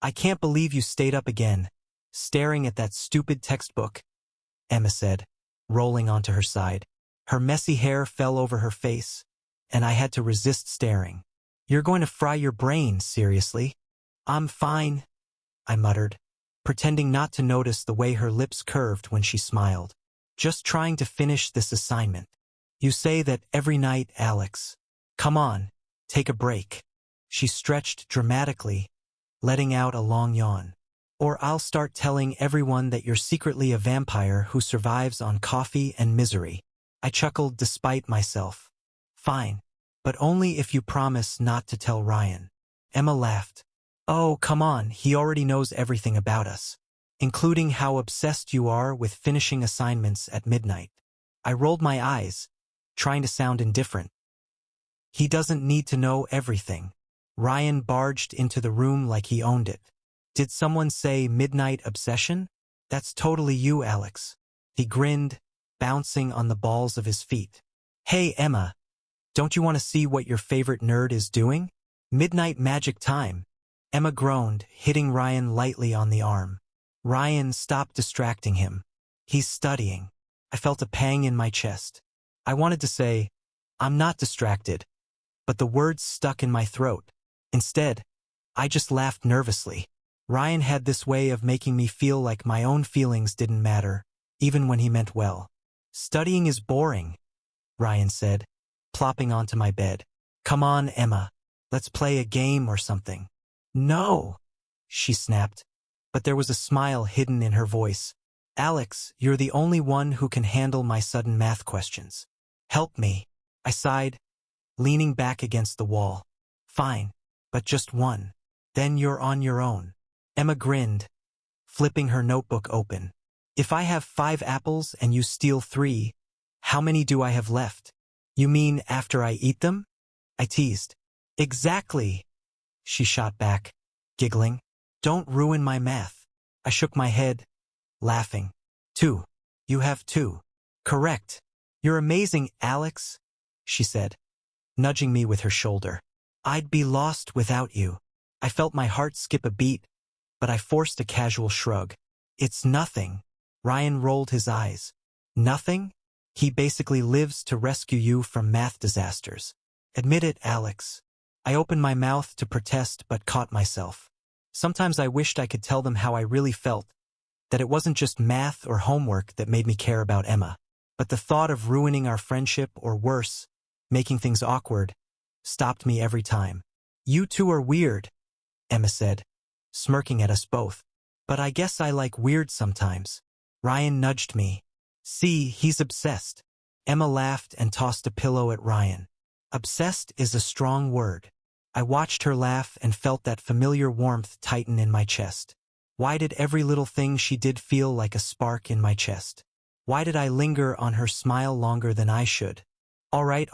I can't believe you stayed up again, staring at that stupid textbook, Emma said, rolling onto her side. Her messy hair fell over her face, and I had to resist staring. You're going to fry your brain, seriously? I'm fine, I muttered, pretending not to notice the way her lips curved when she smiled. Just trying to finish this assignment. You say that every night, Alex. Come on, take a break. She stretched dramatically, letting out a long yawn. Or I'll start telling everyone that you're secretly a vampire who survives on coffee and misery. I chuckled despite myself. Fine, but only if you promise not to tell Ryan. Emma laughed. Oh, come on, he already knows everything about us, including how obsessed you are with finishing assignments at midnight. I rolled my eyes, trying to sound indifferent. He doesn't need to know everything. Ryan barged into the room like he owned it. Did someone say midnight obsession? That's totally you, Alex. He grinned, bouncing on the balls of his feet. Hey, Emma, don't you want to see what your favorite nerd is doing? Midnight magic time. Emma groaned, hitting Ryan lightly on the arm. Ryan stopped distracting him. He's studying. I felt a pang in my chest. I wanted to say, I'm not distracted, but the words stuck in my throat. Instead, I just laughed nervously. Ryan had this way of making me feel like my own feelings didn't matter, even when he meant well. Studying is boring, Ryan said, plopping onto my bed. Come on, Emma. Let's play a game or something. No, she snapped, but there was a smile hidden in her voice. Alex, you're the only one who can handle my sudden math questions. Help me, I sighed, leaning back against the wall. Fine, but just one. Then you're on your own. Emma grinned, flipping her notebook open. If I have 5 apples and you steal 3, how many do I have left? You mean after I eat them? I teased. Exactly, she shot back, giggling. Don't ruin my math. I shook my head, laughing. 2. You have 2. Correct. You're amazing, Alex, she said, nudging me with her shoulder. I'd be lost without you. I felt my heart skip a beat, but I forced a casual shrug. It's nothing. Ryan rolled his eyes. Nothing? He basically lives to rescue you from math disasters. Admit it, Alex. I opened my mouth to protest but caught myself. Sometimes I wished I could tell them how I really felt, that it wasn't just math or homework that made me care about Emma, but the thought of ruining our friendship or worse, making things awkward, stopped me every time. You two are weird, Emma said, smirking at us both. But I guess I like weird sometimes. Ryan nudged me. See, he's obsessed. Emma laughed and tossed a pillow at Ryan. Obsessed is a strong word. I watched her laugh and felt that familiar warmth tighten in my chest. Why did every little thing she did feel like a spark in my chest? Why did I linger on her smile longer than I should? All right,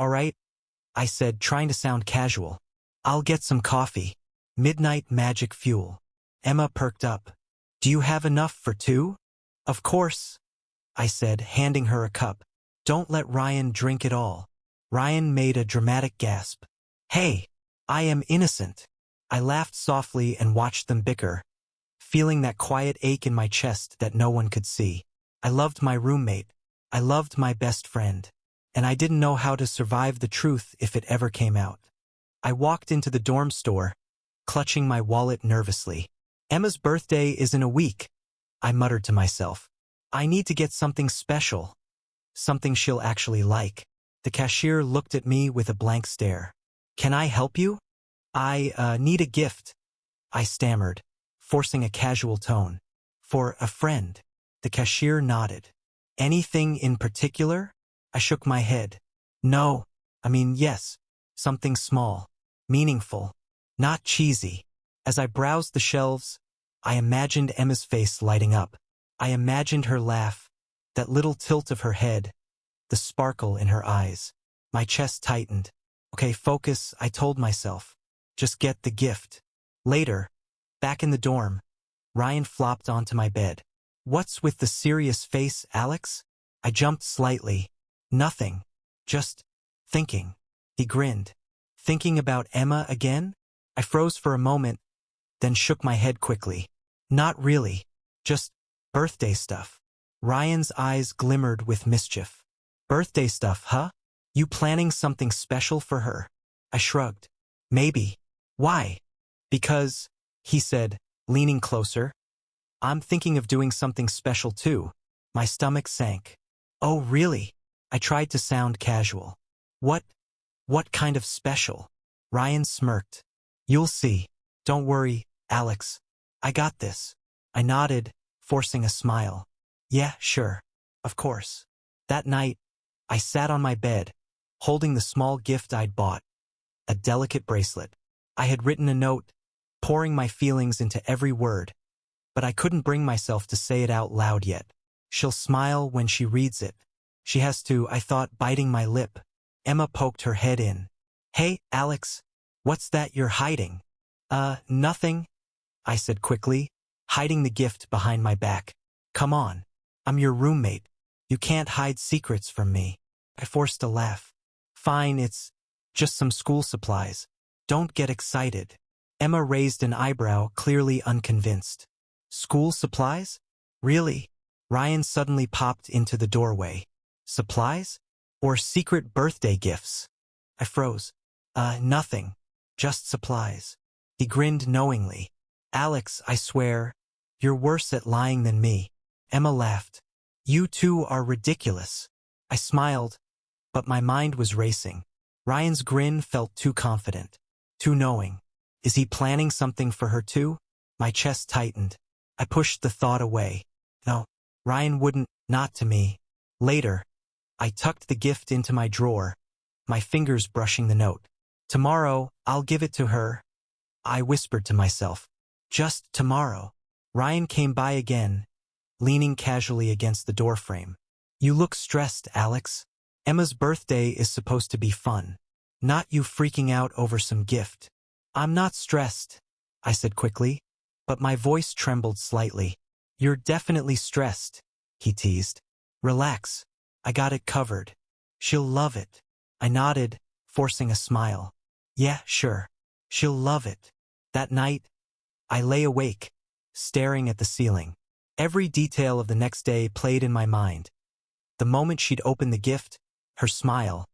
I said, trying to sound casual. I'll get some coffee. Midnight magic fuel. Emma perked up. Do you have enough for 2? Of course, I said, handing her a cup. Don't let Ryan drink it all. Ryan made a dramatic gasp. Hey, I am innocent. I laughed softly and watched them bicker, feeling that quiet ache in my chest that no one could see. I loved my roommate. I loved my best friend. And I didn't know how to survive the truth if it ever came out. I walked into the dorm store, clutching my wallet nervously. Emma's birthday is in a week, I muttered to myself. I need to get something special. Something she'll actually like. The cashier looked at me with a blank stare. Can I help you? I need a gift, I stammered, forcing a casual tone. For a friend. The cashier nodded. Anything in particular? I shook my head. No, yes, something small, meaningful, not cheesy. As I browsed the shelves, I imagined Emma's face lighting up. I imagined her laugh, that little tilt of her head, the sparkle in her eyes. My chest tightened. Okay, focus, I told myself. Just get the gift. Later, back in the dorm, Ryan flopped onto my bed. What's with the serious face, Alex? I jumped slightly. Nothing. Just thinking. He grinned. Thinking about Emma again? I froze for a moment, then shook my head quickly. Not really. Just birthday stuff. Ryan's eyes glimmered with mischief. Birthday stuff, huh? You planning something special for her? I shrugged. Maybe. Why? Because, he said, leaning closer. I'm thinking of doing something special too. My stomach sank. Oh, really? I tried to sound casual. What kind of special? Ryan smirked. You'll see. Don't worry, Alex. I got this. I nodded, forcing a smile. Yeah, sure. Of course. That night, I sat on my bed, holding the small gift I'd bought, a delicate bracelet. I had written a note, pouring my feelings into every word, but I couldn't bring myself to say it out loud yet. She'll smile when she reads it. She has to, I thought, biting my lip. Emma poked her head in. Hey, Alex, what's that you're hiding? Nothing, I said quickly, hiding the gift behind my back. Come on, I'm your roommate. You can't hide secrets from me. I forced a laugh. Fine, it's just some school supplies. Don't get excited. Emma raised an eyebrow, clearly unconvinced. School supplies? Really? Ryan suddenly popped into the doorway. Supplies? Or secret birthday gifts? I froze. Nothing. Just supplies. He grinned knowingly. Alex, I swear, you're worse at lying than me. Emma laughed. You two are ridiculous. I smiled, but my mind was racing. Ryan's grin felt too confident, too knowing. Is he planning something for her too? My chest tightened. I pushed the thought away. No, Ryan wouldn't, not to me. Later, I tucked the gift into my drawer, my fingers brushing the note. Tomorrow, I'll give it to her, I whispered to myself. Just tomorrow. Ryan came by again, leaning casually against the doorframe. You look stressed, Alex. Emma's birthday is supposed to be fun, not you freaking out over some gift. I'm not stressed, I said quickly, but my voice trembled slightly. You're definitely stressed, he teased. Relax. I got it covered. She'll love it. I nodded, forcing a smile. Yeah, sure. She'll love it. That night, I lay awake, staring at the ceiling. Every detail of the next day played in my mind. The moment she'd open the gift, her smile,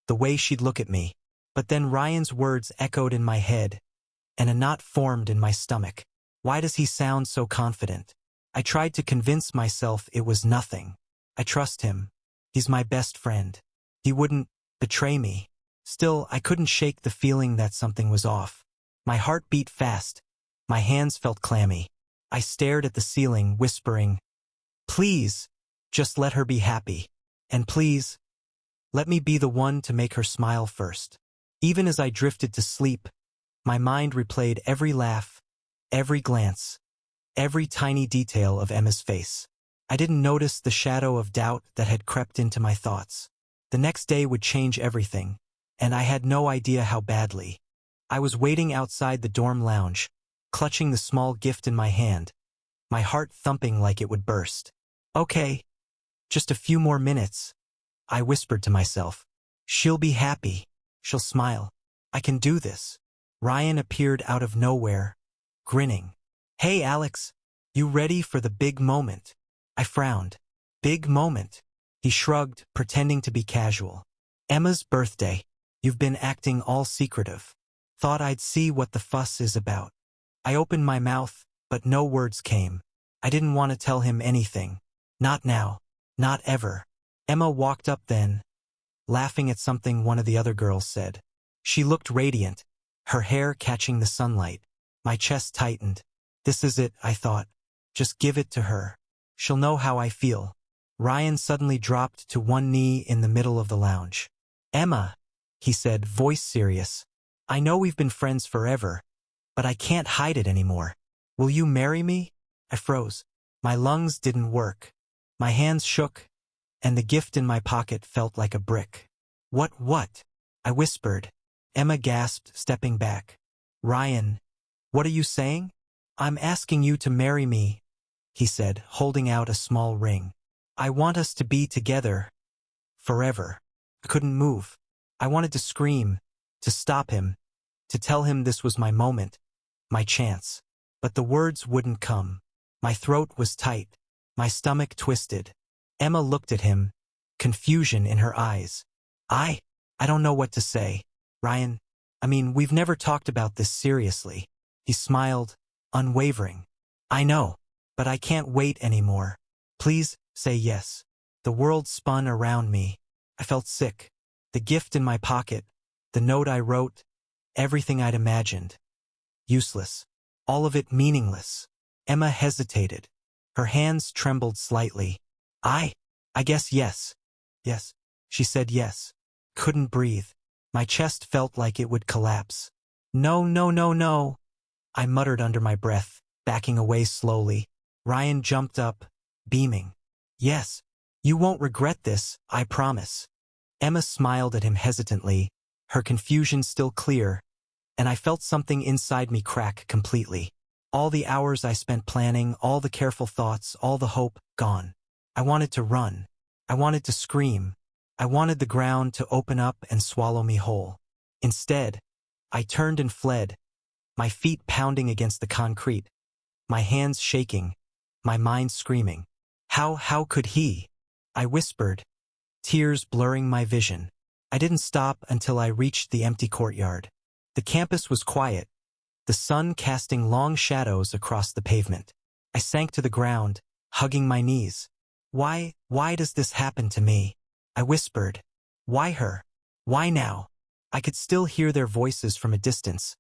the way she'd look at me. But then Ryan's words echoed in my head, and a knot formed in my stomach. Why does he sound so confident? I tried to convince myself it was nothing. I trust him. He's my best friend. He wouldn't betray me. Still, I couldn't shake the feeling that something was off. My heart beat fast. My hands felt clammy. I stared at the ceiling, whispering, please, just let her be happy. And please, let me be the one to make her smile first. Even as I drifted to sleep, my mind replayed every laugh, every glance, every tiny detail of Emma's face. I didn't notice the shadow of doubt that had crept into my thoughts. The next day would change everything, and I had no idea how badly. I was waiting outside the dorm lounge, clutching the small gift in my hand, my heart thumping like it would burst. Okay, just a few more minutes, I whispered to myself. She'll be happy. She'll smile. I can do this. Ryan appeared out of nowhere, grinning. Hey, Alex, you ready for the big moment? I frowned. Big moment? He shrugged, pretending to be casual. Emma's birthday. You've been acting all secretive. Thought I'd see what the fuss is about. I opened my mouth, but no words came. I didn't want to tell him anything. Not now. Not ever. Emma walked up then, laughing at something one of the other girls said. She looked radiant, her hair catching the sunlight. My chest tightened. This is it, I thought. Just give it to her. She'll know how I feel. Ryan suddenly dropped to one knee in the middle of the lounge. Emma, he said, voice serious. I know we've been friends forever, but I can't hide it anymore. Will you marry me? I froze. My lungs didn't work. My hands shook, and the gift in my pocket felt like a brick. What? I whispered. Emma gasped, stepping back. Ryan, what are you saying? I'm asking you to marry me, he said, holding out a small ring. I want us to be together. Forever. I couldn't move. I wanted to scream, to stop him, to tell him this was my moment, my chance. but the words wouldn't come. My throat was tight, my stomach twisted. Emma looked at him, confusion in her eyes. I don't know what to say. Ryan, we've never talked about this seriously. He smiled, unwavering. I know, but I can't wait anymore. Please, say yes. The world spun around me. I felt sick. The gift in my pocket, the note I wrote, everything I'd imagined. Useless. All of it meaningless. Emma hesitated. Her hands trembled slightly. I guess yes. Yes. She said yes. Couldn't breathe. My chest felt like it would collapse. No, no, no, no. I muttered under my breath, backing away slowly. Ryan jumped up, beaming. Yes. You won't regret this, I promise. Emma smiled at him hesitantly, her confusion still clear, and I felt something inside me crack completely. All the hours I spent planning, all the careful thoughts, all the hope, gone. I wanted to run. I wanted to scream. I wanted the ground to open up and swallow me whole. Instead, I turned and fled, my feet pounding against the concrete, my hands shaking, my mind screaming. How could he? I whispered, tears blurring my vision. I didn't stop until I reached the empty courtyard. The campus was quiet, the sun casting long shadows across the pavement. I sank to the ground, hugging my knees. Why does this happen to me? I whispered. Why her? Why now? I could still hear their voices from a distance,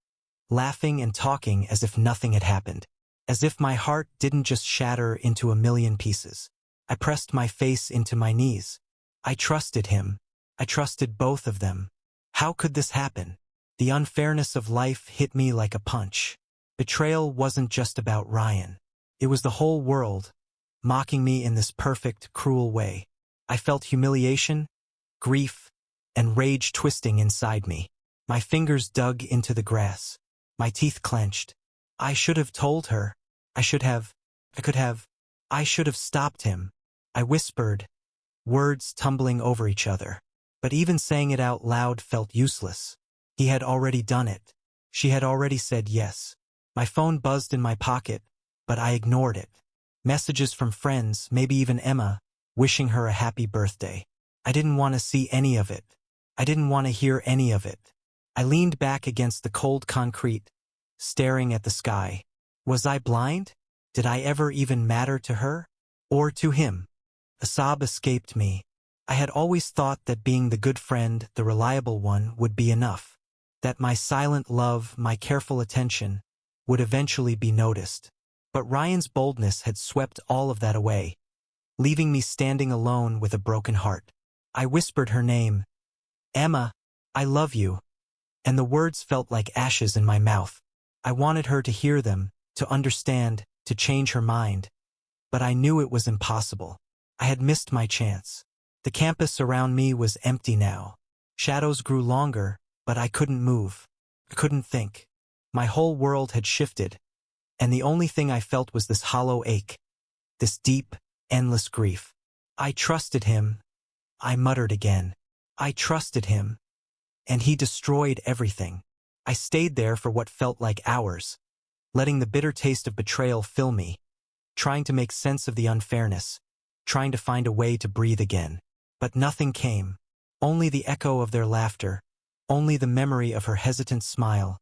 laughing and talking as if nothing had happened, as if my heart didn't just shatter into a million pieces. I pressed my face into my knees. I trusted him. I trusted both of them. How could this happen? The unfairness of life hit me like a punch. Betrayal wasn't just about Ryan. It was the whole world, mocking me in this perfect, cruel way. I felt humiliation, grief, and rage twisting inside me. My fingers dug into the grass. My teeth clenched. I should have told her. I should have stopped him. I whispered, words tumbling over each other. But even saying it out loud felt useless. He had already done it. She had already said yes. My phone buzzed in my pocket, but I ignored it. Messages from friends, maybe even Emma, wishing her a happy birthday. I didn't want to see any of it. I didn't want to hear any of it. I leaned back against the cold concrete, staring at the sky. Was I blind? Did I ever even matter to her? Or to him? A sob escaped me. I had always thought that being the good friend, the reliable one, would be enough. That my silent love, my careful attention, would eventually be noticed. But Ryan's boldness had swept all of that away, leaving me standing alone with a broken heart. I whispered her name. Emma, I love you. And the words felt like ashes in my mouth. I wanted her to hear them, to understand, to change her mind. But I knew it was impossible. I had missed my chance. The campus around me was empty now. Shadows grew longer, but I couldn't move. I couldn't think. My whole world had shifted, and the only thing I felt was this hollow ache, this deep, endless grief. I trusted him. I muttered again. I trusted him. And he destroyed everything. I stayed there for what felt like hours, letting the bitter taste of betrayal fill me, trying to make sense of the unfairness, trying to find a way to breathe again. But nothing came. Only the echo of their laughter, only the memory of her hesitant smile,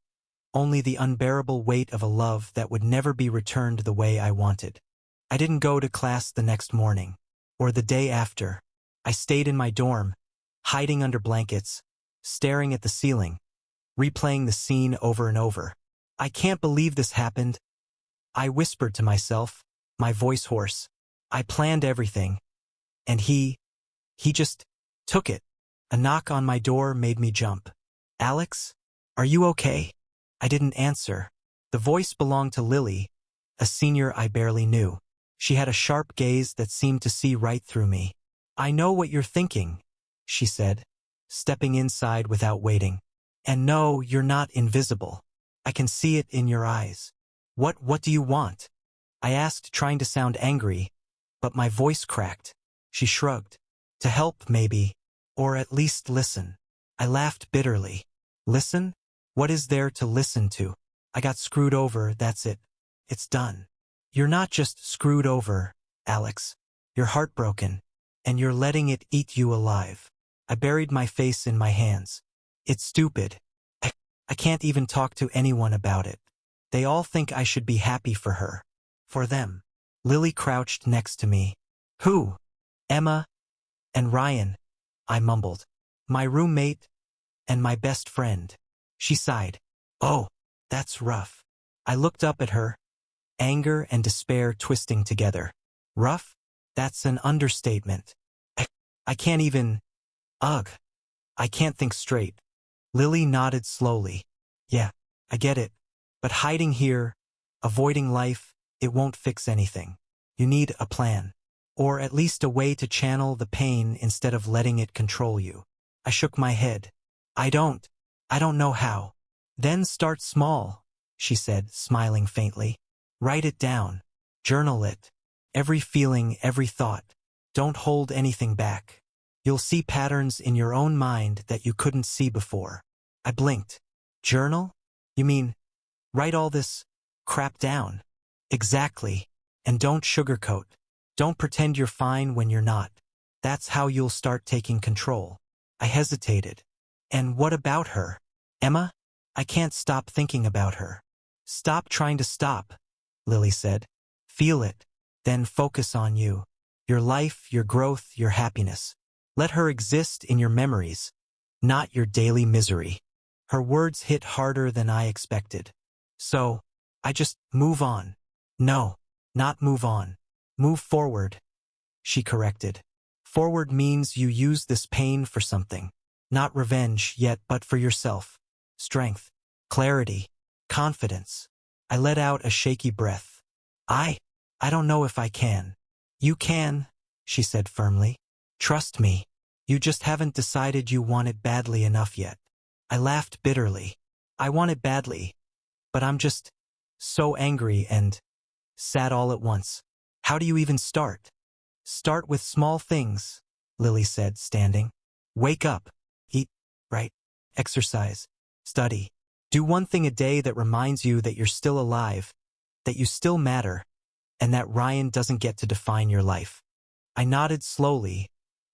only the unbearable weight of a love that would never be returned the way I wanted. I didn't go to class the next morning, or the day after. I stayed in my dorm, hiding under blankets, staring at the ceiling, replaying the scene over and over. I can't believe this happened. I whispered to myself, my voice hoarse. I planned everything. And he just took it. A knock on my door made me jump. Alex? Are you okay? I didn't answer. The voice belonged to Lily, a senior I barely knew. She had a sharp gaze that seemed to see right through me. I know what you're thinking, she said, stepping inside without waiting. And no, you're not invisible. I can see it in your eyes. What do you want? I asked, trying to sound angry, but my voice cracked. She shrugged. To help, maybe. Or at least listen. I laughed bitterly. Listen? What is there to listen to? I got screwed over, that's it. It's done. You're not just screwed over, Alex. You're heartbroken, and you're letting it eat you alive. I buried my face in my hands. It's stupid. I can't even talk to anyone about it. They all think I should be happy for her. For them. Lily crouched next to me. Who? Emma and Ryan, I mumbled. My roommate and my best friend. She sighed. Oh, that's rough. I looked up at her, anger and despair twisting together. Rough? That's an understatement. I can't even... Ugh. I can't think straight. Lily nodded slowly. Yeah, I get it. But hiding here, avoiding life, it won't fix anything. You need a plan. Or at least a way to channel the pain instead of letting it control you. I shook my head. I don't know how. Then start small, she said, smiling faintly. Write it down. Journal it. Every feeling, every thought. Don't hold anything back. You'll see patterns in your own mind that you couldn't see before. I blinked. Journal? You mean, write all this crap down? Exactly. And don't sugarcoat. Don't pretend you're fine when you're not. That's how you'll start taking control. I hesitated. And what about her? Emma? I can't stop thinking about her. Stop trying to stop, Lily said. Feel it. Then focus on you. Your life, your growth, your happiness. Let her exist in your memories, not your daily misery. Her words hit harder than I expected. So, I just move on. No, not move on. Move forward, she corrected. Forward means you use this pain for something. Not revenge yet, but for yourself. Strength, clarity, confidence. I let out a shaky breath. I don't know if I can. You can, she said firmly. Trust me. You just haven't decided you want it badly enough yet. I laughed bitterly. I want it badly, but I'm just so angry and sad all at once. How do you even start? Start with small things, Lily said, standing. Wake up, eat, right, exercise, study. Do one thing a day that reminds you that you're still alive, that you still matter, and that Ryan doesn't get to define your life. I nodded slowly,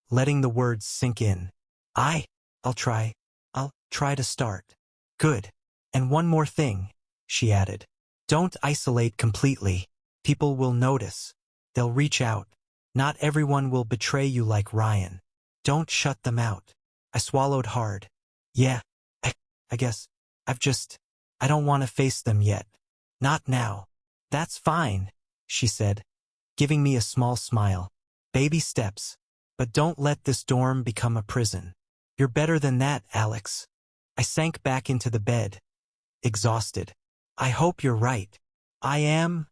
letting the words sink in. I'll try to start. Good. And one more thing, she added. Don't isolate completely. People will notice. They'll reach out. Not everyone will betray you like Ryan. Don't shut them out. I swallowed hard. Yeah, I guess. I don't want to face them yet. Not now. That's fine, she said, giving me a small smile. Baby steps. But don't let this dorm become a prison. You're better than that, Alex. I sank back into the bed, exhausted. I hope you're right. I am,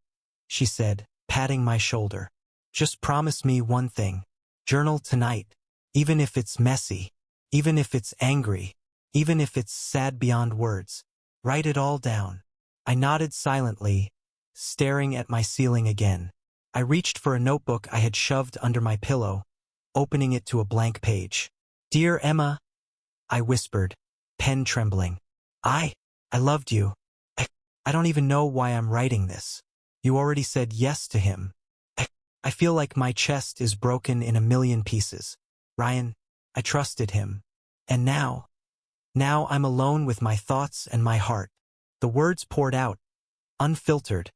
she said, patting my shoulder. Just promise me one thing. Journal tonight. Even if it's messy. Even if it's angry. Even if it's sad beyond words. Write it all down. I nodded silently, staring at my ceiling again. I reached for a notebook I had shoved under my pillow, opening it to a blank page. Dear Emma, I whispered, pen trembling. I loved you. I don't even know why I'm writing this. You already said yes to him. I feel like my chest is broken in a million pieces. Ryan, I trusted him. And now I'm alone with my thoughts and my heart. The words poured out, unfiltered,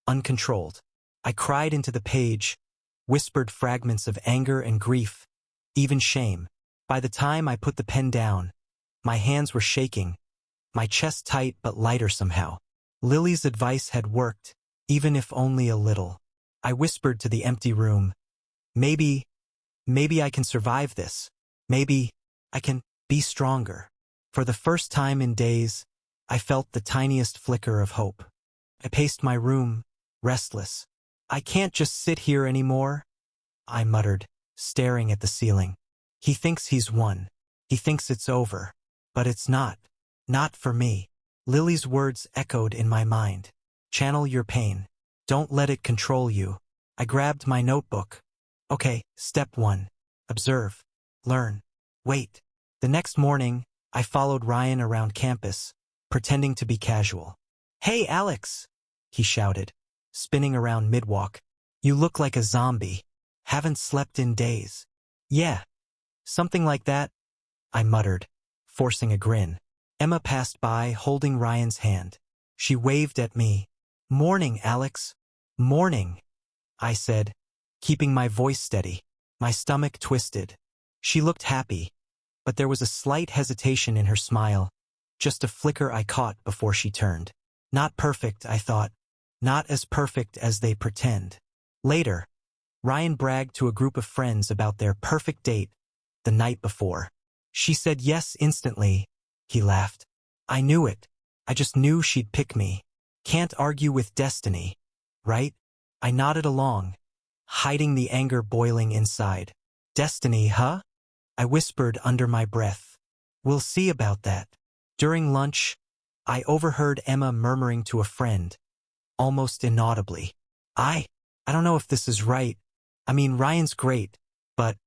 uncontrolled. I cried into the page, whispered fragments of anger and grief, even shame. By the time I put the pen down, my hands were shaking, my chest tight but lighter somehow. Lily's advice had worked, even if only a little. I whispered to the empty room, maybe I can survive this. Maybe I can be stronger. For the first time in days, I felt the tiniest flicker of hope. I paced my room, restless. I can't just sit here anymore, I muttered, staring at the ceiling. He thinks he's won. He thinks it's over. But it's not. Not for me. Lily's words echoed in my mind. Channel your pain. Don't let it control you. I grabbed my notebook. Okay, step 1. Observe. Learn. Wait. The next morning, I followed Ryan around campus, pretending to be casual. Hey, Alex, he shouted. spinning around mid-walk. You look like a zombie. Haven't slept in days. Yeah, something like that, I muttered, forcing a grin. Emma passed by, holding Ryan's hand. She waved at me. Morning, Alex. Morning, I said, keeping my voice steady. My stomach twisted. She looked happy, but there was a slight hesitation in her smile, just a flicker I caught before she turned. Not perfect, I thought. Not as perfect as they pretend. Later, Ryan bragged to a group of friends about their perfect date the night before. She said yes instantly, he laughed. I knew it. I just knew she'd pick me. Can't argue with destiny, right? I nodded along, hiding the anger boiling inside. Destiny, huh? I whispered under my breath. We'll see about that. During lunch, I overheard Emma murmuring to a friend, almost inaudibly. I don't know if this is right. I mean, Ryan's great, but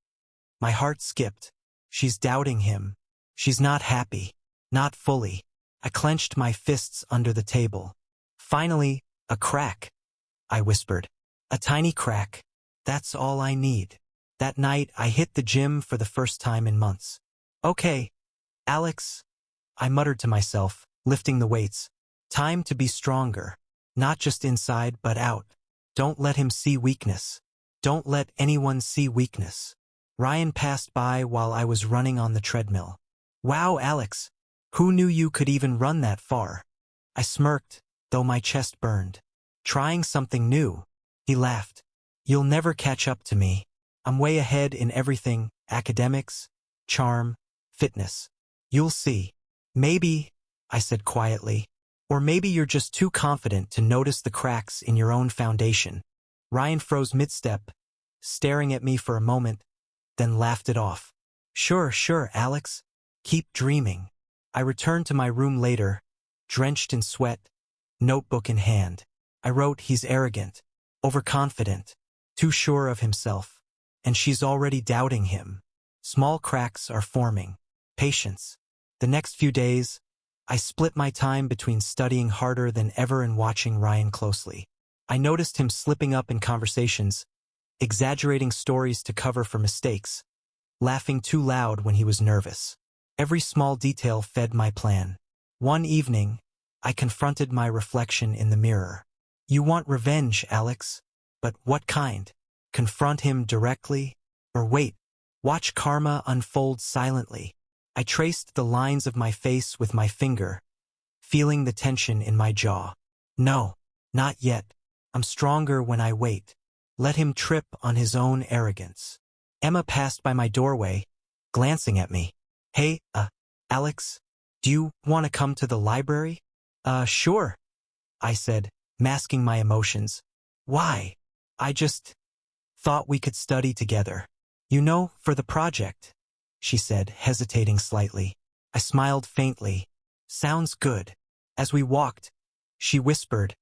my heart skipped. She's doubting him. She's not happy. Not fully. I clenched my fists under the table. Finally, a crack, I whispered. A tiny crack. That's all I need. That night, I hit the gym for the first time in months. Okay, Alex, I muttered to myself, lifting the weights. Time to be stronger. Not just inside, but out. Don't let him see weakness. Don't let anyone see weakness. Ryan passed by while I was running on the treadmill. Wow, Alex. Who knew you could even run that far? I smirked, though my chest burned. Trying something new. He laughed. You'll never catch up to me. I'm way ahead in everything, academics, charm, fitness. You'll see. Maybe, I said quietly, or maybe you're just too confident to notice the cracks in your own foundation. Ryan froze mid-step, staring at me for a moment, then laughed it off. Sure, Alex. Keep dreaming. I returned to my room later, drenched in sweat, notebook in hand. I wrote he's arrogant, overconfident, too sure of himself, and she's already doubting him. Small cracks are forming. Patience. The next few days, I split my time between studying harder than ever and watching Ryan closely. I noticed him slipping up in conversations, exaggerating stories to cover for mistakes, laughing too loud when he was nervous. Every small detail fed my plan. One evening, I confronted my reflection in the mirror. You want revenge, Alex, but what kind? Confront him directly? Or wait, watch karma unfold silently. I traced the lines of my face with my finger, feeling the tension in my jaw. No, not yet. I'm stronger when I wait. Let him trip on his own arrogance. Emma passed by my doorway, glancing at me. Hey, Alex, do you want to come to the library? Sure, I said, masking my emotions. Why? I just thought we could study together. You know, for the project, she said, hesitating slightly. I smiled faintly. Sounds good. As we walked, she whispered,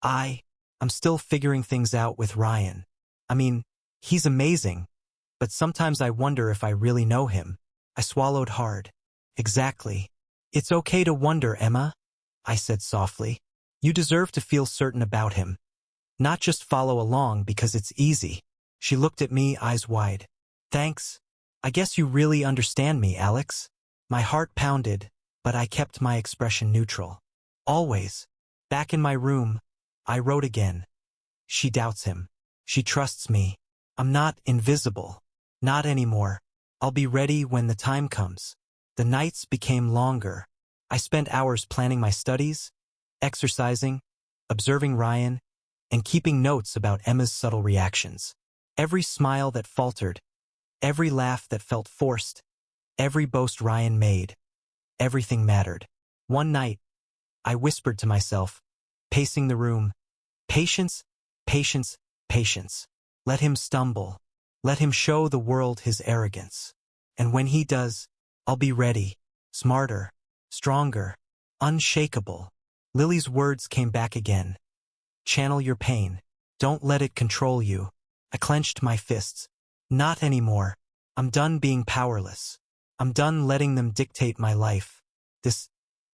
I'm still figuring things out with Ryan. I mean, he's amazing, but sometimes I wonder if I really know him. I swallowed hard. Exactly. It's okay to wonder, Emma, I said softly. You deserve to feel certain about him. Not just follow along because it's easy. She looked at me, eyes wide. Thanks. I guess you really understand me, Alex. My heart pounded, but I kept my expression neutral. Always. Back in my room, I wrote again. She doubts him. She trusts me. I'm not invisible. Not anymore. I'll be ready when the time comes. The nights became longer. I spent hours planning my studies, exercising, observing Ryan, and keeping notes about Emma's subtle reactions. Every smile that faltered, every laugh that felt forced, every boast Ryan made, everything mattered. One night, I whispered to myself, pacing the room, patience, patience, patience. Let him stumble. Let him show the world his arrogance. And when he does, I'll be ready, smarter, stronger, unshakable. Lily's words came back again. Channel your pain. Don't let it control you. I clenched my fists. Not anymore. I'm done being powerless. I'm done letting them dictate my life. This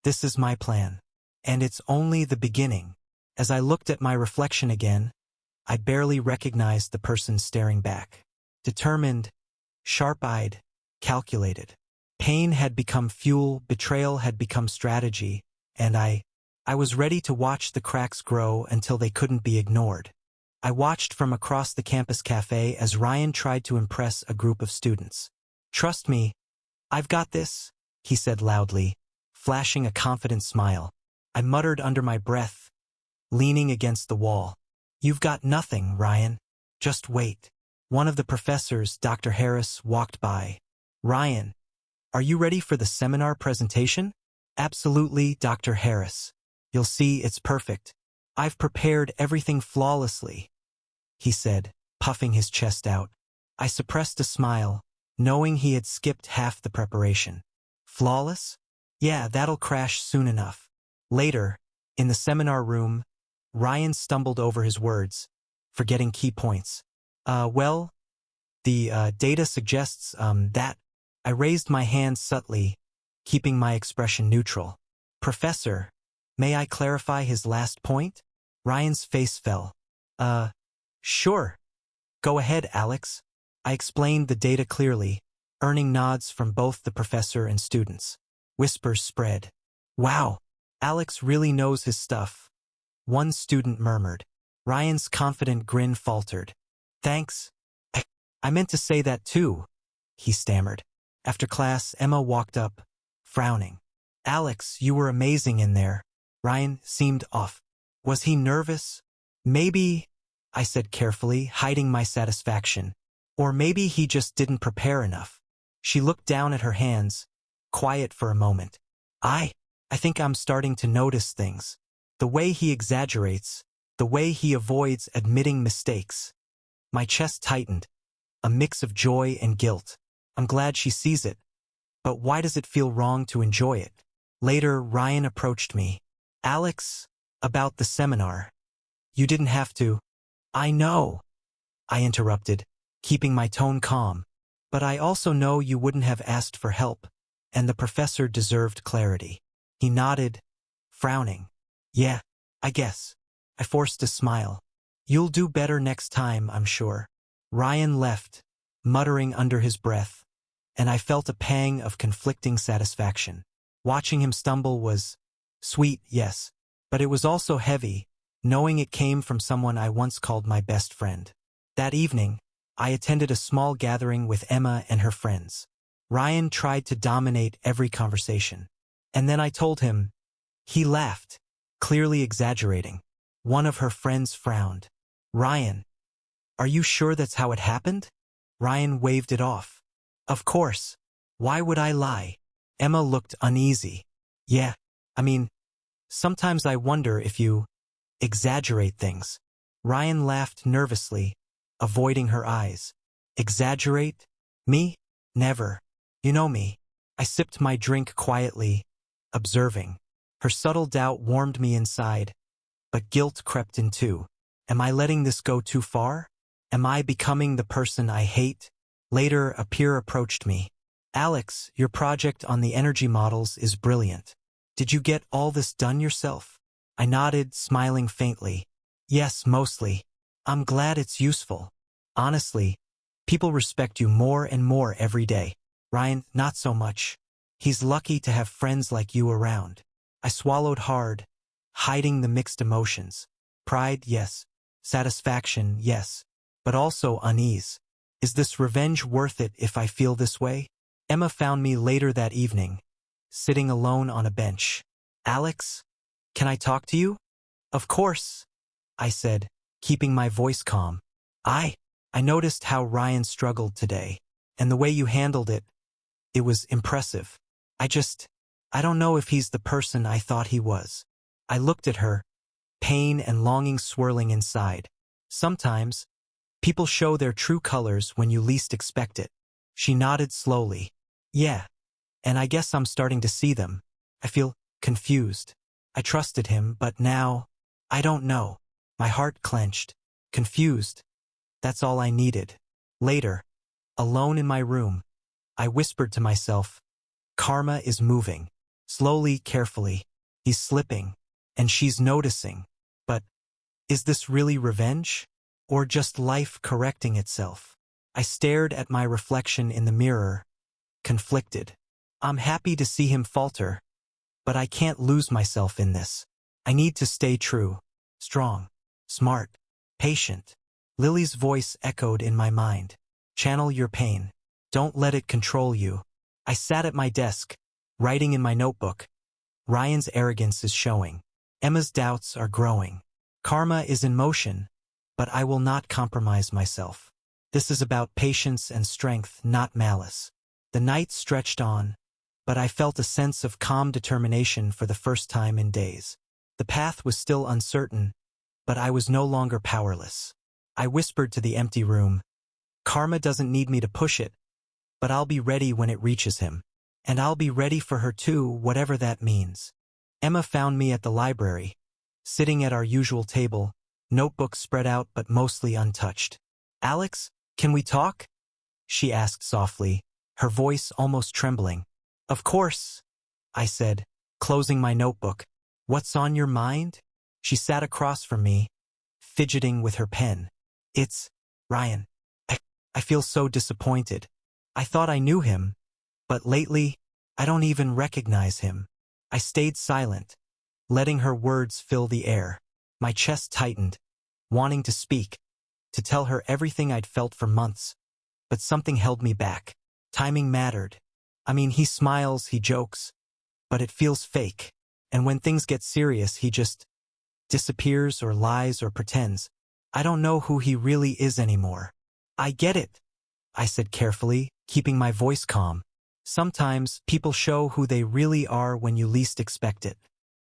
is my plan. And it's only the beginning. As I looked at my reflection again, I barely recognized the person staring back. Determined, sharp-eyed, calculated. Pain had become fuel, betrayal had become strategy, and I was ready to watch the cracks grow until they couldn't be ignored. I watched from across the campus cafe as Ryan tried to impress a group of students. "Trust me, I've got this," he said loudly, flashing a confident smile. I muttered under my breath, leaning against the wall. "You've got nothing, Ryan. Just wait." One of the professors, Dr. Harris, walked by. "Ryan, are you ready for the seminar presentation?" "Absolutely, Dr. Harris. You'll see it's perfect. I've prepared everything flawlessly," he said, puffing his chest out. I suppressed a smile, knowing he had skipped half the preparation. Flawless? Yeah, that'll crash soon enough. Later, in the seminar room, Ryan stumbled over his words, forgetting key points. Well, the data suggests that. I raised my hand subtly, keeping my expression neutral. "Professor, may I clarify his last point?" Ryan's face fell. Sure. Go ahead, Alex." I explained the data clearly, earning nods from both the professor and students. Whispers spread. "Wow, Alex really knows his stuff," one student murmured. Ryan's confident grin faltered. "Thanks. I meant to say that too," he stammered. After class, Emma walked up, frowning. "Alex, you were amazing in there." Ryan seemed off. Was he nervous? "Maybe," I said carefully, hiding my satisfaction. "Or maybe he just didn't prepare enough." She looked down at her hands, quiet for a moment. I think I'm starting to notice things. The way he exaggerates, the way he avoids admitting mistakes." My chest tightened, a mix of joy and guilt. I'm glad she sees it, but why does it feel wrong to enjoy it? Later, Ryan approached me. "Alex, about the seminar. You didn't have to." "I know," I interrupted, keeping my tone calm. "But I also know you wouldn't have asked for help, and the professor deserved clarity." He nodded, frowning. "Yeah, I guess." I forced a smile. "You'll do better next time, I'm sure." Ryan left, muttering under his breath, and I felt a pang of conflicting satisfaction. Watching him stumble was sweet, yes, but it was also heavy, knowing it came from someone I once called my best friend. That evening, I attended a small gathering with Emma and her friends. Ryan tried to dominate every conversation. And then I told him. He laughed, clearly exaggerating. One of her friends frowned. "Ryan, are you sure that's how it happened?" Ryan waved it off. "Of course. Why would I lie?" Emma looked uneasy. "Yeah, I mean, sometimes I wonder if you exaggerate things." Ryan laughed nervously, avoiding her eyes. "Exaggerate? Me? Never. You know me." I sipped my drink quietly, observing. Her subtle doubt warmed me inside, but guilt crept in too. Am I letting this go too far? Am I becoming the person I hate? Later, a peer approached me. "Alex, your project on the energy models is brilliant. Did you get all this done yourself?" I nodded, smiling faintly. "Yes, mostly. I'm glad it's useful. Honestly, people respect you more and more every day." "Ryan, not so much. He's lucky to have friends like you around." I swallowed hard, hiding the mixed emotions. Pride, yes. Satisfaction, yes. But also unease. Is this revenge worth it if I feel this way? Emma found me later that evening, sitting alone on a bench. "Alex, can I talk to you?" "Of course," I said, keeping my voice calm. I noticed how Ryan struggled today, and the way you handled it, it was impressive. I don't know if he's the person I thought he was." I looked at her, pain and longing swirling inside. "Sometimes, people show their true colors when you least expect it." She nodded slowly. "Yeah, and I guess I'm starting to see them. I feel confused. I trusted him, but now, I don't know." My heart clenched. Confused. That's all I needed. Later, alone in my room, I whispered to myself, "Karma is moving. Slowly, carefully. He's slipping, and she's noticing. But Is this really revenge? Or just life correcting itself? I stared at my reflection in the mirror, conflicted. I'm happy to see him falter, but I can't lose myself in this. I need to stay true, strong, smart, patient. Lily's voice echoed in my mind. Channel your pain. Don't let it control you. I sat at my desk, writing in my notebook. Ryan's arrogance is showing. Emma's doubts are growing. Karma is in motion, but I will not compromise myself. This is about patience and strength, not malice. The night stretched on, but I felt a sense of calm determination for the first time in days. The path was still uncertain, but I was no longer powerless. I whispered to the empty room, Karma doesn't need me to push it, but I'll be ready when it reaches him. And I'll be ready for her too, whatever that means. Emma found me at the library, sitting at our usual table, notebooks spread out but mostly untouched. Alex, can we talk? She asked softly, her voice almost trembling. Of course, I said, closing my notebook. What's on your mind? She sat across from me, fidgeting with her pen. It's Ryan. I feel so disappointed. I thought I knew him, but lately, I don't even recognize him. I stayed silent, letting her words fill the air. My chest tightened, wanting to speak, to tell her everything I'd felt for months. But something held me back. Timing mattered. I mean, he smiles, he jokes, but it feels fake. And when things get serious, he just disappears or lies or pretends. I don't know who he really is anymore. I get it, I said carefully, keeping my voice calm. Sometimes people show who they really are when you least expect it.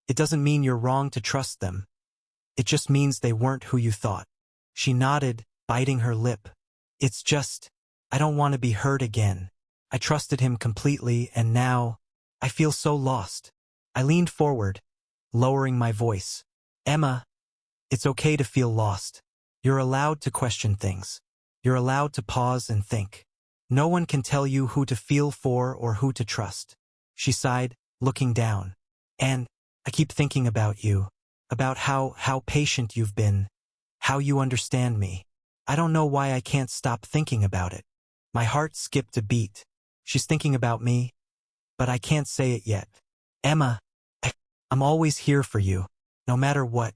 It doesn't mean you're wrong to trust them. It just means they weren't who you thought. She nodded, biting her lip. It's just, I don't want to be hurt again. I trusted him completely, and now, I feel so lost. I leaned forward, lowering my voice. Emma, it's okay to feel lost. You're allowed to question things. You're allowed to pause and think. No one can tell you who to feel for or who to trust. She sighed, looking down. And I keep thinking about you, about how patient you've been, how you understand me. I don't know why I can't stop thinking about it. My heart skipped a beat. She's thinking about me, but I can't say it yet. Emma, I'm always here for you, no matter what,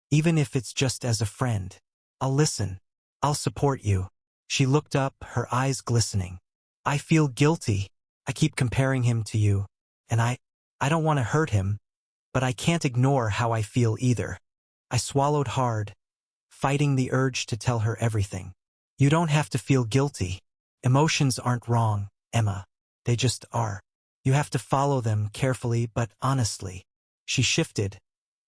even if it's just as a friend. I'll listen. I'll support you. She looked up, her eyes glistening. I feel guilty. I keep comparing him to you, and I don't want to hurt him, but I can't ignore how I feel either. I swallowed hard, fighting the urge to tell her everything. You don't have to feel guilty. Emotions aren't wrong, Emma. They just are. You have to follow them carefully but honestly. She shifted,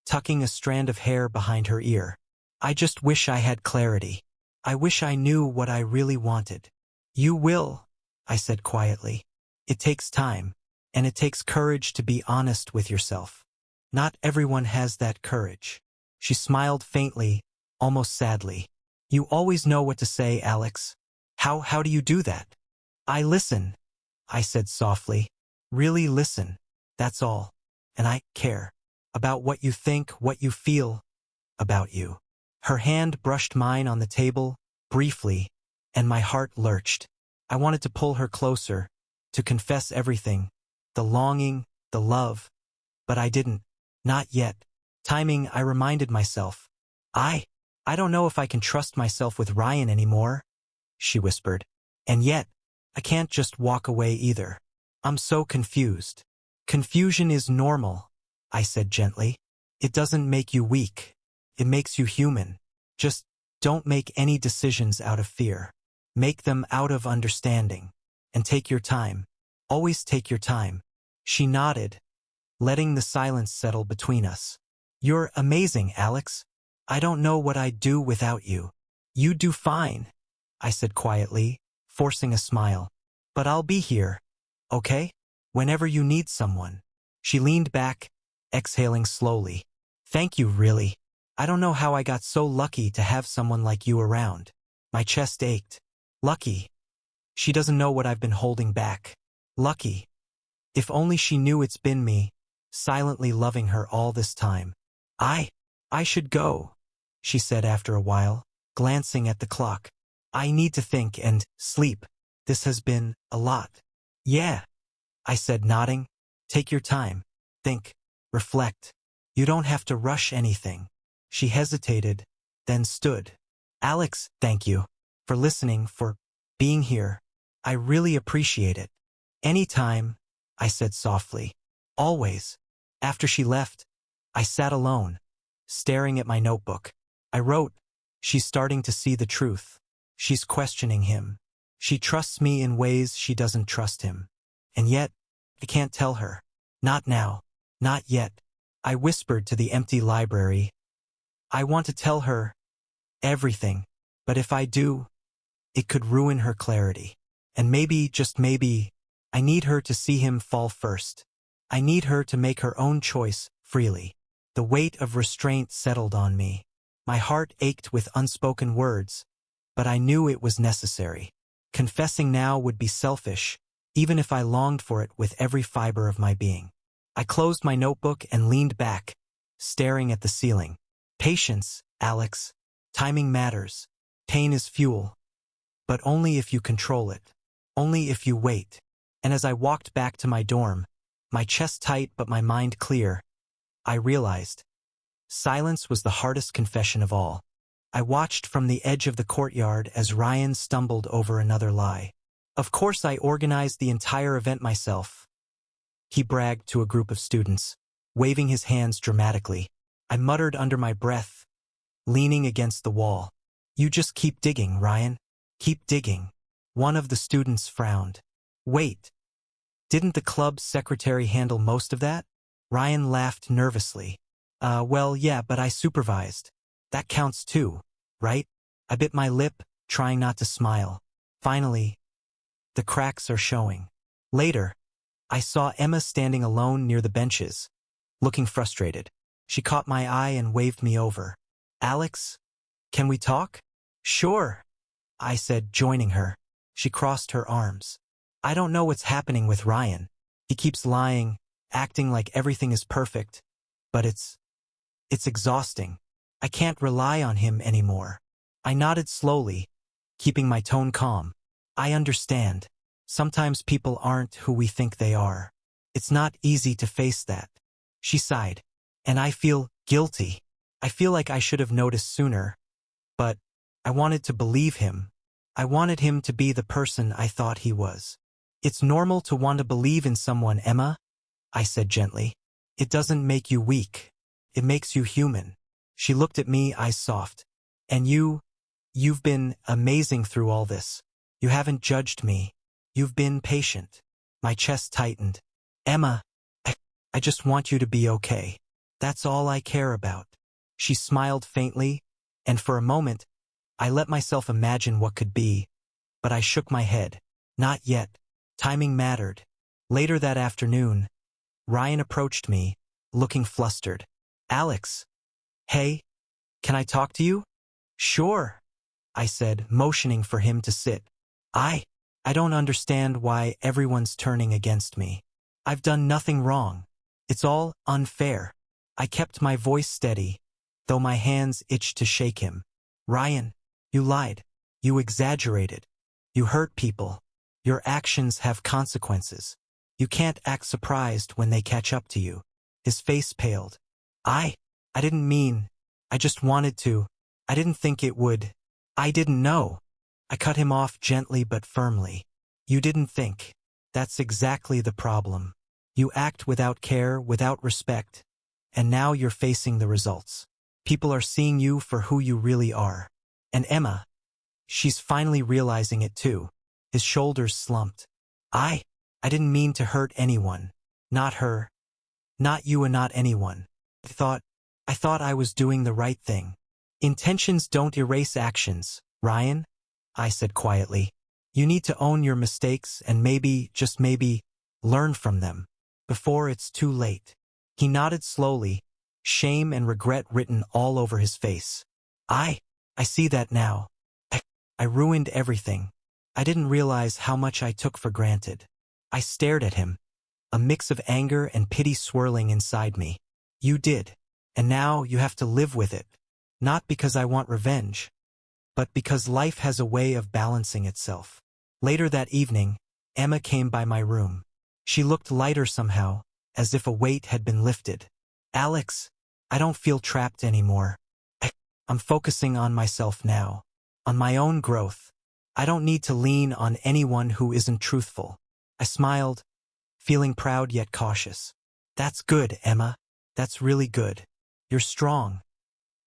tucking a strand of hair behind her ear. I just wish I had clarity. I wish I knew what I really wanted. You will, I said quietly. It takes time, and it takes courage to be honest with yourself. Not everyone has that courage. She smiled faintly, almost sadly. You always know what to say, Alex. How do you do that? I listen, I said softly. Really listen. That's all. And I care. About what you think, what you feel. About you. Her hand brushed mine on the table, briefly, and my heart lurched. I wanted to pull her closer, to confess everything, the longing, the love, but I didn't. Not yet. Timing, I reminded myself. I don't know if I can trust myself with Ryan anymore, she whispered. And yet, I can't just walk away either. I'm so confused. Confusion is normal, I said gently. It doesn't make you weak. It makes you human. Just don't make any decisions out of fear. Make them out of understanding. And take your time. Always take your time. She nodded, letting the silence settle between us. You're amazing, Alex. I don't know what I'd do without you. You do fine, I said quietly, forcing a smile. But I'll be here, okay? Whenever you need someone. She leaned back, exhaling slowly. Thank you, really. I don't know how I got so lucky to have someone like you around. My chest ached. Lucky. She doesn't know what I've been holding back. Lucky. If only she knew it's been me, silently loving her all this time. I should go, she said after a while, glancing at the clock. I need to think and sleep. This has been a lot. Yeah, I said, nodding. Take your time. Think. Reflect. You don't have to rush anything. She hesitated, then stood. Alex, thank you. For listening, for being here. I really appreciate it. Anytime, I said softly. Always. After she left, I sat alone, staring at my notebook. I wrote, she's starting to see the truth. She's questioning him. She trusts me in ways she doesn't trust him. And yet, I can't tell her. Not now. Not yet. I whispered to the empty library. I want to tell her everything, but if I do, it could ruin her clarity. And maybe, just maybe, I need her to see him fall first. I need her to make her own choice freely. The weight of restraint settled on me. My heart ached with unspoken words, but I knew it was necessary. Confessing now would be selfish, even if I longed for it with every fiber of my being. I closed my notebook and leaned back, staring at the ceiling. Patience, Alex. Timing matters. Pain is fuel. But only if you control it. Only if you wait. And as I walked back to my dorm, my chest tight but my mind clear, I realized silence was the hardest confession of all. I watched from the edge of the courtyard as Ryan stumbled over another lie. Of course I organized the entire event myself, he bragged to a group of students, waving his hands dramatically. I muttered under my breath, leaning against the wall. You just keep digging, Ryan. Keep digging. One of the students frowned. Wait. Didn't the club's secretary handle most of that? Ryan laughed nervously. Well, yeah, but I supervised. That counts too, right? I bit my lip, trying not to smile. Finally, the cracks are showing. Later, I saw Emma standing alone near the benches, looking frustrated. She caught my eye and waved me over. Alex, can we talk? Sure, I said, joining her. She crossed her arms. I don't know what's happening with Ryan. He keeps lying, acting like everything is perfect, but it's exhausting. I can't rely on him anymore. I nodded slowly, keeping my tone calm. I understand. Sometimes people aren't who we think they are. It's not easy to face that. She sighed. And I feel guilty. I feel like I should have noticed sooner. But I wanted to believe him. I wanted him to be the person I thought he was. It's normal to want to believe in someone, Emma, I said gently. It doesn't make you weak. It makes you human. She looked at me, eyes soft. And you've been amazing through all this. You haven't judged me. You've been patient. My chest tightened. Emma, I just want you to be okay. That's all I care about. She smiled faintly, and for a moment, I let myself imagine what could be, but I shook my head. Not yet. Timing mattered. Later that afternoon, Ryan approached me, looking flustered. Alex. Hey, can I talk to you? Sure, I said, motioning for him to sit. I don't understand why everyone's turning against me. I've done nothing wrong. It's all unfair. I kept my voice steady, though my hands itched to shake him. Ryan, you lied. You exaggerated. You hurt people. Your actions have consequences. You can't act surprised when they catch up to you. His face paled. I didn't mean. I just wanted to. I didn't think it would. I didn't know. I cut him off gently but firmly. You didn't think. That's exactly the problem. You act without care, without respect, and now you're facing the results. People are seeing you for who you really are. And Emma, she's finally realizing it too. His shoulders slumped. I didn't mean to hurt anyone. Not her. Not you and not anyone. I thought I was doing the right thing. Intentions don't erase actions, Ryan, I said quietly. You need to own your mistakes and maybe, just maybe, learn from them before it's too late. He nodded slowly, shame and regret written all over his face. I see that now. I ruined everything. I didn't realize how much I took for granted. I stared at him, a mix of anger and pity swirling inside me. You did, and now you have to live with it. Not because I want revenge, but because life has a way of balancing itself. Later that evening, Emma came by my room. She looked lighter somehow, as if a weight had been lifted. Alex, I don't feel trapped anymore. I'm focusing on myself now, on my own growth. I don't need to lean on anyone who isn't truthful. I smiled, feeling proud yet cautious. That's good, Emma. That's really good. You're strong.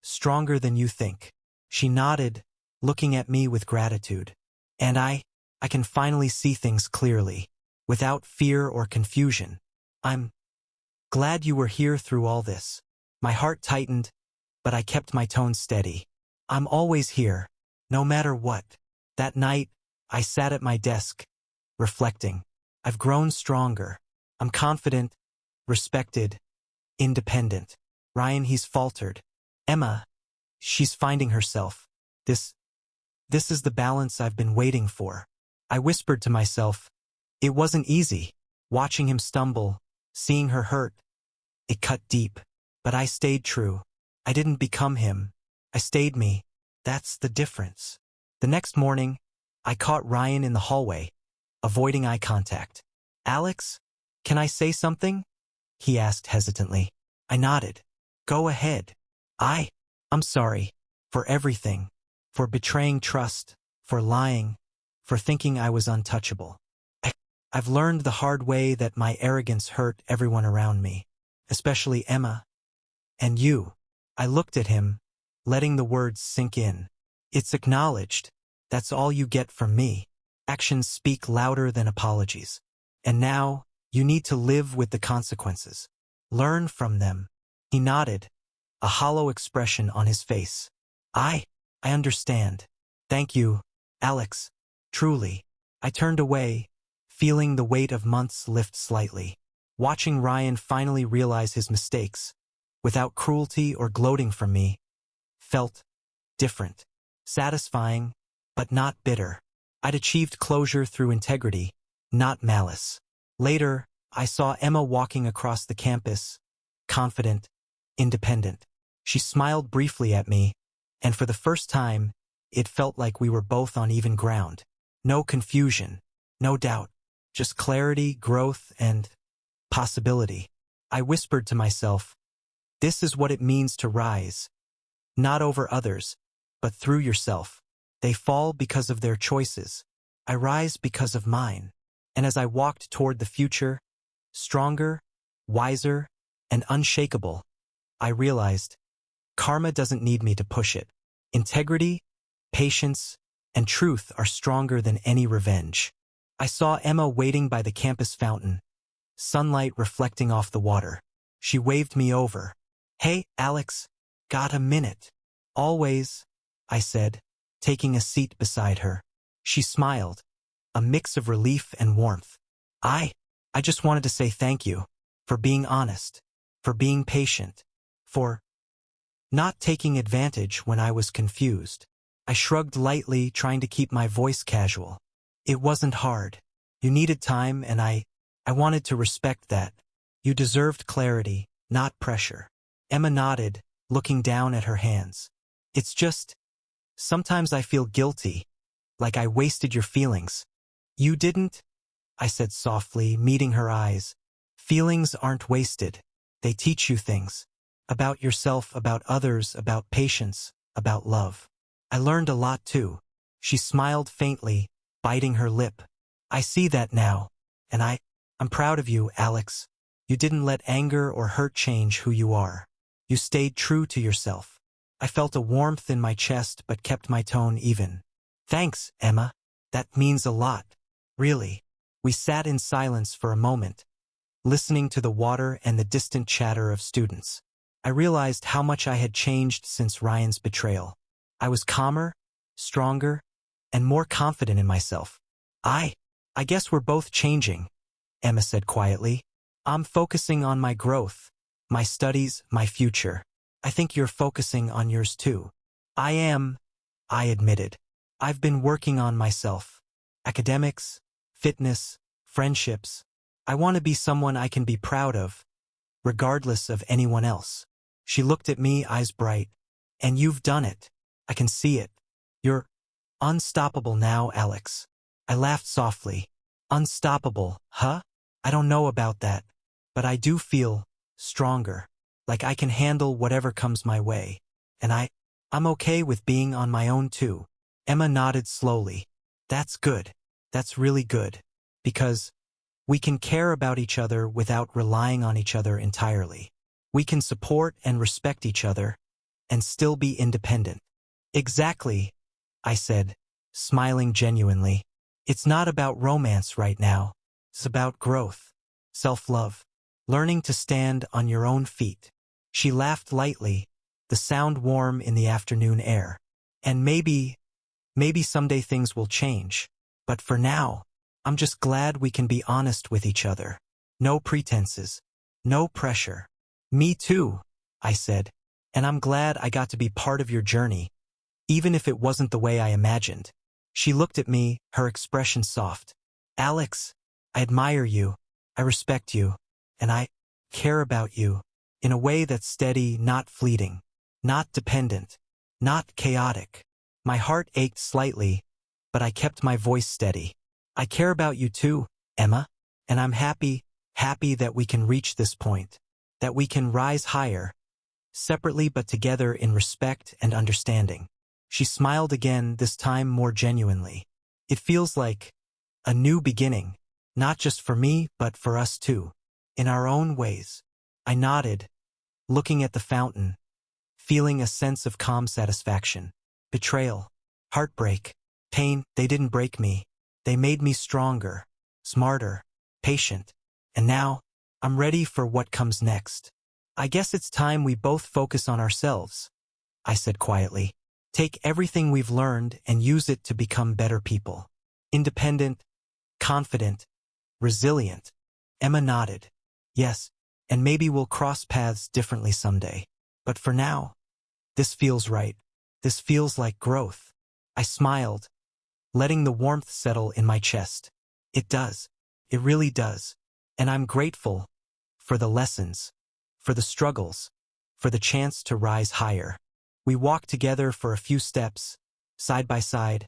Stronger than you think. She nodded, looking at me with gratitude. And I can finally see things clearly, without fear or confusion. I'm glad you were here through all this. My heart tightened, but I kept my tone steady. I'm always here, no matter what. That night, I sat at my desk, reflecting. I've grown stronger. I'm confident, respected, independent. Ryan, he's faltered. Emma, she's finding herself. This is the balance I've been waiting for. I whispered to myself. It wasn't easy. Watching him stumble, seeing her hurt. It cut deep. But I stayed true. I didn't become him. I stayed me. That's the difference. The next morning, I caught Ryan in the hallway, avoiding eye contact. Alex, can I say something? He asked hesitantly. I nodded. Go ahead. I'm sorry. For everything. For betraying trust. For lying. For thinking I was untouchable. I've learned the hard way that my arrogance hurt everyone around me. Especially Emma. And you. I looked at him, letting the words sink in. It's acknowledged. That's all you get from me. Actions speak louder than apologies. And now, you need to live with the consequences. Learn from them. He nodded, a hollow expression on his face. I understand. Thank you, Alex. Truly. I turned away, feeling the weight of months lift slightly. Watching Ryan finally realize his mistakes, without cruelty or gloating from me, felt different. Satisfying, but not bitter. I'd achieved closure through integrity, not malice. Later, I saw Emma walking across the campus, confident, independent. She smiled briefly at me, and for the first time, it felt like we were both on even ground. No confusion, no doubt, just clarity, growth, and possibility. I whispered to myself, this is what it means to rise. Not over others, but through yourself. They fall because of their choices. I rise because of mine. And as I walked toward the future, stronger, wiser, and unshakable, I realized, karma doesn't need me to push it. Integrity, patience, and truth are stronger than any revenge. I saw Emma waiting by the campus fountain, sunlight reflecting off the water. She waved me over. Hey, Alex, got a minute? Always, I said, taking a seat beside her. She smiled, a mix of relief and warmth. I just wanted to say thank you for being honest, for being patient, for not taking advantage when I was confused. I shrugged lightly, trying to keep my voice casual. It wasn't hard. You needed time, and I wanted to respect that. You deserved clarity, not pressure. Emma nodded, looking down at her hands. It's just, sometimes I feel guilty, like I wasted your feelings. You didn't? I said softly, meeting her eyes. Feelings aren't wasted. They teach you things. About yourself, about others, about patience, about love. I learned a lot too. She smiled faintly, biting her lip. I see that now. And I'm proud of you, Alex. You didn't let anger or hurt change who you are. You stayed true to yourself. I felt a warmth in my chest but kept my tone even. Thanks, Emma. That means a lot. Really. We sat in silence for a moment, listening to the water and the distant chatter of students. I realized how much I had changed since Ryan's betrayal. I was calmer, stronger, and more confident in myself. I guess we're both changing, Emma said quietly. I'm focusing on my growth, my studies, my future. I think you're focusing on yours too. I am, I admitted. I've been working on myself. Academics, fitness, friendships. I want to be someone I can be proud of, regardless of anyone else. She looked at me, eyes bright. And you've done it. I can see it. You're unstoppable now, Alex. I laughed softly. Unstoppable, huh? I don't know about that. But I do feel stronger. Like I can handle whatever comes my way. And I'm okay with being on my own too. Emma nodded slowly. That's good. That's really good. Because we can care about each other without relying on each other entirely. We can support and respect each other and still be independent. Exactly, I said, smiling genuinely. It's not about romance right now. It's about growth, self-love, learning to stand on your own feet. She laughed lightly, the sound warm in the afternoon air. And maybe someday things will change. But for now, I'm just glad we can be honest with each other. No pretenses. No pressure. Me too, I said. And I'm glad I got to be part of your journey, even if it wasn't the way I imagined. She looked at me, her expression soft. Alex, I admire you. I respect you. And I care about you in a way that's steady, not fleeting, not dependent, not chaotic. My heart ached slightly, but I kept my voice steady. I care about you too, Emma, and I'm happy that we can reach this point, that we can rise higher, separately but together in respect and understanding. She smiled again, this time more genuinely. It feels like a new beginning, not just for me, but for us too, in our own ways. I nodded, looking at the fountain, feeling a sense of calm satisfaction. Betrayal, heartbreak, pain, they didn't break me. They made me stronger, smarter, patient. And now, I'm ready for what comes next. I guess it's time we both focus on ourselves, I said quietly. Take everything we've learned and use it to become better people. Independent, confident, resilient. Emma nodded. Yes, and maybe we'll cross paths differently someday. But for now, this feels right. This feels like growth. I smiled, letting the warmth settle in my chest. It does. It really does. And I'm grateful for the lessons, for the struggles, for the chance to rise higher. We walked together for a few steps, side by side,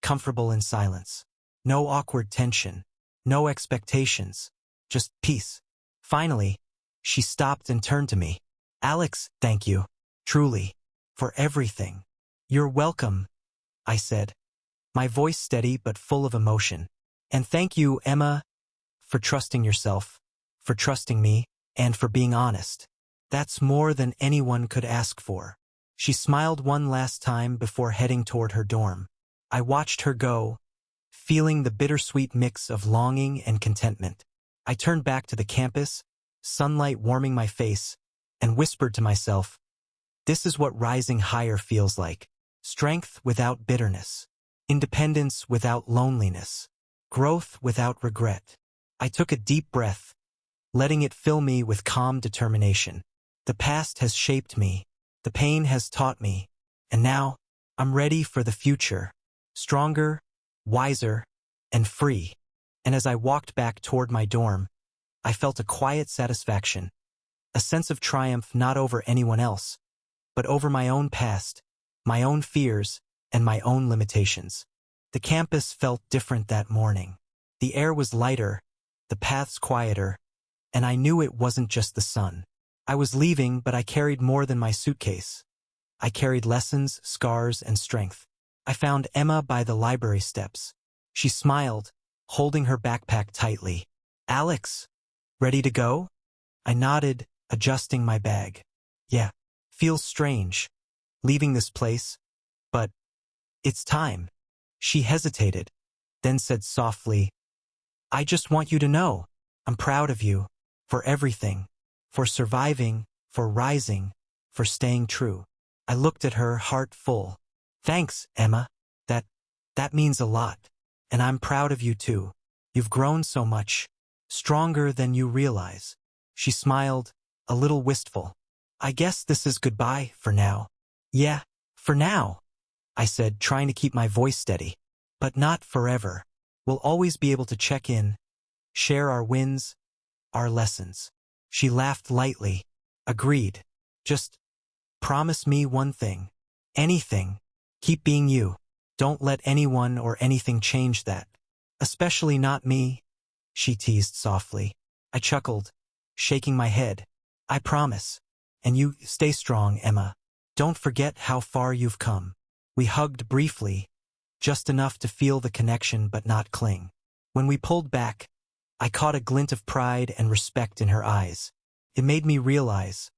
comfortable in silence. No awkward tension, no expectations, just peace. Finally, she stopped and turned to me. Alex, thank you, truly, for everything. You're welcome, I said, my voice steady but full of emotion. And thank you, Emma, for trusting yourself, for trusting me, and for being honest. That's more than anyone could ask for. She smiled one last time before heading toward her dorm. I watched her go, feeling the bittersweet mix of longing and contentment. I turned back to the campus, sunlight warming my face, and whispered to myself, this is what rising higher feels like. Strength without bitterness. Independence without loneliness. Growth without regret. I took a deep breath, letting it fill me with calm determination. The past has shaped me. The pain has taught me. And now, I'm ready for the future. Stronger, wiser, and free. And as I walked back toward my dorm, I felt a quiet satisfaction. A sense of triumph not over anyone else, but over my own past, my own fears, and my own limitations. The campus felt different that morning. The air was lighter, the paths quieter, and I knew it wasn't just the sun. I was leaving, but I carried more than my suitcase. I carried lessons, scars, and strength. I found Emma by the library steps. She smiled, holding her backpack tightly. Alex, ready to go? I nodded, adjusting my bag. Yeah, feels strange, leaving this place, but it's time. She hesitated, then said softly, I just want you to know, I'm proud of you, for everything, for surviving, for rising, for staying true. I looked at her, heart full. Thanks, Emma. That means a lot. And I'm proud of you too. You've grown so much, stronger than you realize. She smiled, a little wistful. I guess this is goodbye for now. Yeah, for now, I said, trying to keep my voice steady. But not forever. We'll always be able to check in, share our wins, our lessons. She laughed lightly. Agreed. Just Promise me one thing. Anything. Keep being you. Don't let anyone or anything change that. Especially not me, she teased softly. I chuckled, shaking my head. I promise. And you stay strong, Emma. Don't forget how far you've come. We hugged briefly, just enough to feel the connection but not cling. When we pulled back, I caught a glint of pride and respect in her eyes. It made me realize,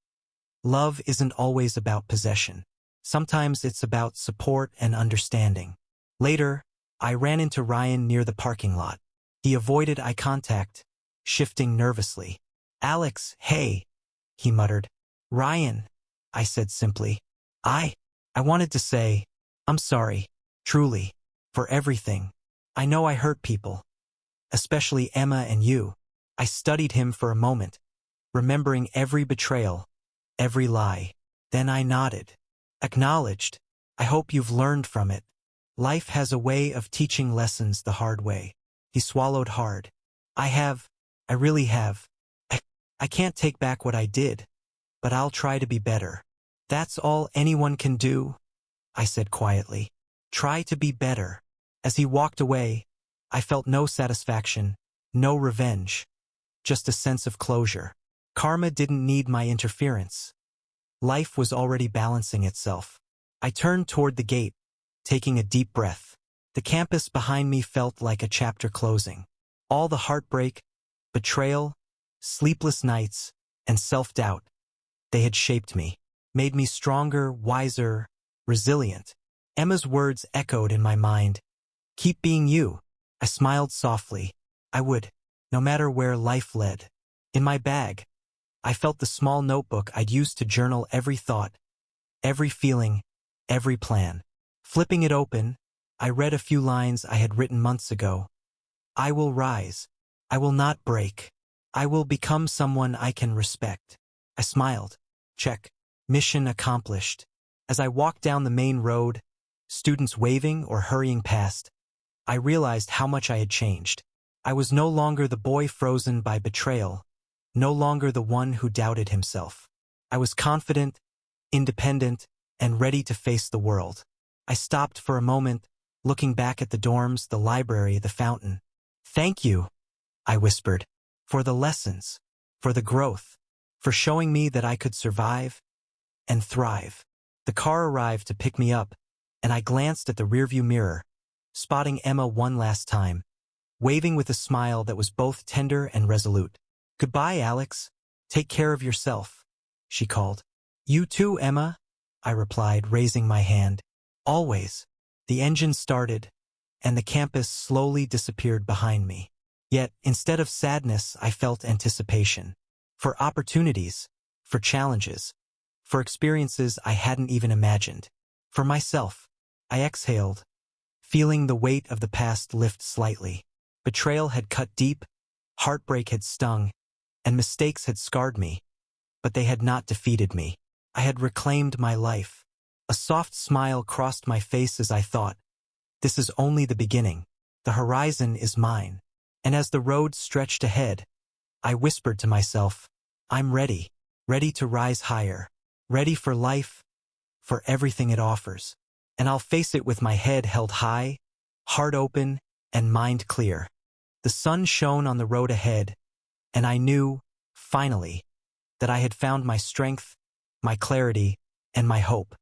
love isn't always about possession. Sometimes it's about support and understanding. Later, I ran into Ryan near the parking lot. He avoided eye contact, shifting nervously. Alex, hey, he muttered. Ryan, I said simply. I wanted to say, I'm sorry, truly, for everything. I know I hurt people, especially Emma and you. I studied him for a moment, remembering every betrayal, every lie. Then I nodded, acknowledged. I hope you've learned from it. Life has a way of teaching lessons the hard way. He swallowed hard. I really have. I can't take back what I did, but I'll try to be better. That's all anyone can do, I said quietly. Try to be better. As he walked away, I felt no satisfaction, no revenge, just a sense of closure. Karma didn't need my interference. Life was already balancing itself. I turned toward the gate, taking a deep breath. The campus behind me felt like a chapter closing. All the heartbreak, betrayal, sleepless nights, and self-doubt, they had shaped me, made me stronger, wiser, resilient. Emma's words echoed in my mind. Keep being you. I smiled softly. I would, no matter where life led. In my bag, I felt the small notebook I'd used to journal every thought, every feeling, every plan. Flipping it open, I read a few lines I had written months ago. I will rise. I will not break. I will become someone I can respect. I smiled. Check. Mission accomplished. As I walked down the main road, students waving or hurrying past, I realized how much I had changed. I was no longer the boy frozen by betrayal, no longer the one who doubted himself. I was confident, independent, and ready to face the world. I stopped for a moment, looking back at the dorms, the library, the fountain. Thank you, I whispered, for the lessons, for the growth, for showing me that I could survive and thrive. The car arrived to pick me up, and I glanced at the rearview mirror, spotting Emma one last time, waving with a smile that was both tender and resolute. Goodbye, Alex. Take care of yourself, she called. You too, Emma, I replied, raising my hand. Always. The engine started, and the campus slowly disappeared behind me. Yet, instead of sadness, I felt anticipation. For opportunities, for challenges, for experiences I hadn't even imagined. For myself, I exhaled, feeling the weight of the past lift slightly. Betrayal had cut deep, heartbreak had stung, and mistakes had scarred me. But they had not defeated me. I had reclaimed my life. A soft smile crossed my face as I thought, this is only the beginning. The horizon is mine. And as the road stretched ahead, I whispered to myself, I'm ready, ready to rise higher, ready for life, for everything it offers. And I'll face it with my head held high, heart open, and mind clear. The sun shone on the road ahead, and I knew, finally, that I had found my strength, my clarity, and my hope.